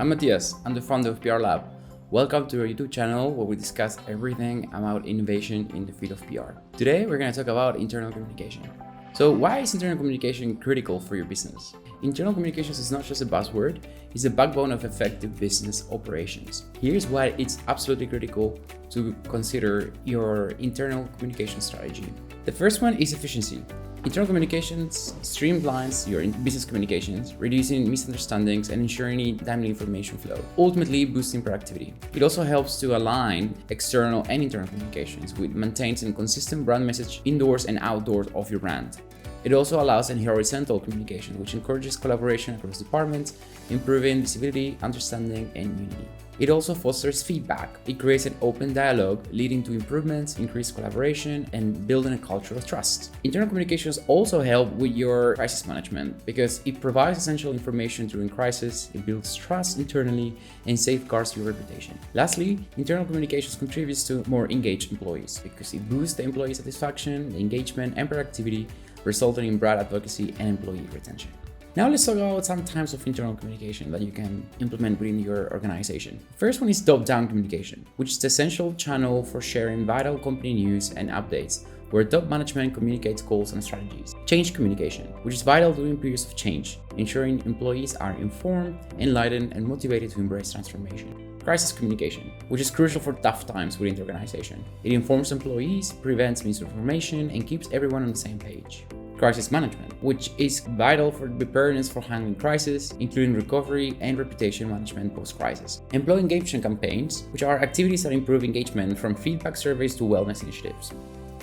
I'm Matias, I'm the founder of PRLab. Welcome to our YouTube channel where we discuss everything about innovation in the field of PR. Today we're going to talk about internal communication. So why is internal communication critical for your business? Internal communications is not just a buzzword, it's the backbone of effective business operations. Here's why it's absolutely critical to consider your internal communication strategy. The first one is efficiency. Internal communications streamlines your business communications, reducing misunderstandings and ensuring timely information flow, ultimately boosting productivity. It also helps to align external and internal communications, which maintains a consistent brand message indoors and outdoors of your brand. It also allows a horizontal communication, which encourages collaboration across departments, improving visibility, understanding, and unity. It also fosters feedback. It creates an open dialogue, leading to improvements, increased collaboration, and building a culture of trust. Internal communications also help with your crisis management because it provides essential information during crisis, it builds trust internally, and safeguards your reputation. Lastly, internal communications contributes to more engaged employees because it boosts the employee satisfaction, engagement, and productivity, resulting in brand advocacy and employee retention. Now let's talk about some types of internal communication that you can implement within your organization. First one is top-down communication, which is the essential channel for sharing vital company news and updates, where top management communicates goals and strategies. Change communication, which is vital during periods of change, ensuring employees are informed, enlightened, and motivated to embrace transformation. Crisis communication, which is crucial for tough times within the organization. It informs employees, prevents misinformation, and keeps everyone on the same page. Crisis management, which is vital for preparedness for handling crisis, including recovery and reputation management post-crisis. Employee engagement campaigns, which are activities that improve engagement from feedback surveys to wellness initiatives.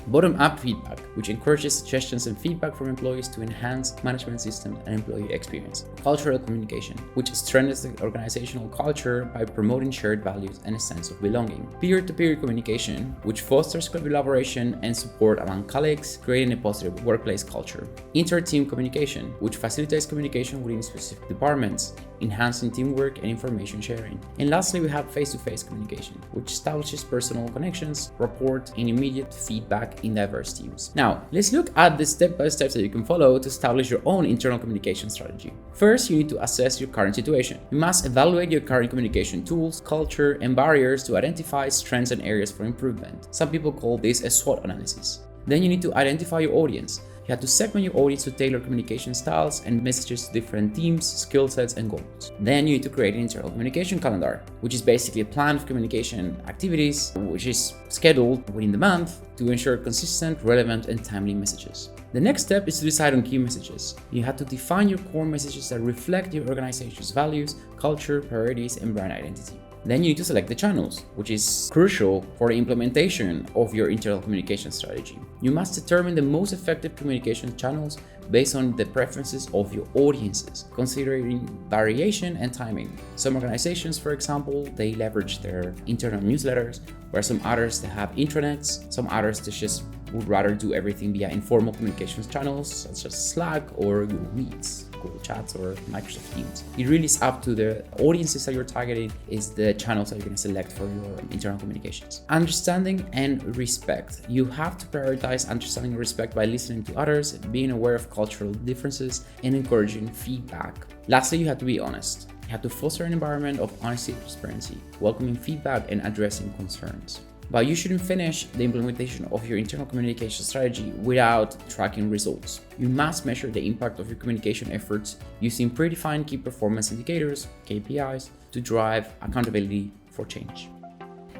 Bottom-up feedback, which encourages suggestions and feedback from employees to enhance management systems and employee experience. Cultural communication, which strengthens the organizational culture by promoting shared values and a sense of belonging. Peer-to-peer communication, which fosters collaboration and support among colleagues, creating a positive workplace culture. Inter-team communication, which facilitates communication within specific departments, enhancing teamwork and information sharing. And lastly, we have face-to-face communication, which establishes personal connections, rapport, and immediate feedback in diverse teams. Now, let's look at the step-by-steps that you can follow to establish your own internal communication strategy. First, you need to assess your current situation. You must evaluate your current communication tools, culture, and barriers to identify strengths and areas for improvement. Some people call this a SWOT analysis. Then you need to identify your audience. You have to segment your audience to tailor communication styles and messages to different teams, skill sets, and goals. Then you need to create an internal communication calendar, which is basically a plan of communication activities, which is scheduled within the month to ensure consistent, relevant, and timely messages. The next step is to decide on key messages. You have to define your core messages that reflect your organization's values, culture, priorities, and brand identity. Then you need to select the channels, which is crucial for the implementation of your internal communication strategy. You must determine the most effective communication channels based on the preferences of your audiences, considering variation and timing. Some organizations, for example, they leverage their internal newsletters, where some others they have intranets, some others they just would rather do everything via informal communications channels such as Slack or Google Meets, Google Chats, or Microsoft Teams. It really is up to the audiences that you're targeting, is the channels that you're going to select for your internal communications. Understanding and respect. You have to prioritize understanding and respect by listening to others, being aware of cultural differences, and encouraging feedback. Lastly, you have to be honest. You have to foster an environment of honesty and transparency, welcoming feedback and addressing concerns. But you shouldn't finish the implementation of your internal communication strategy without tracking results. You must measure the impact of your communication efforts using predefined key performance indicators, KPIs, to drive accountability for change.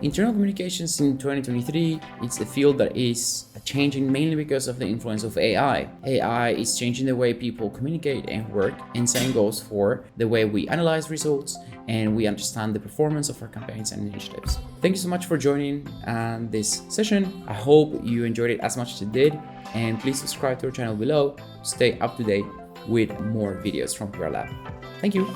Internal communications in 2023, it's a field that is changing mainly because of the influence of AI. AI is changing the way people communicate and work, and same goes for the way we analyze results and we understand the performance of our campaigns and initiatives. Thank you so much for joining this session. I hope you enjoyed it as much as I did, and please subscribe to our channel below to stay up to date with more videos from PRLab. Thank you.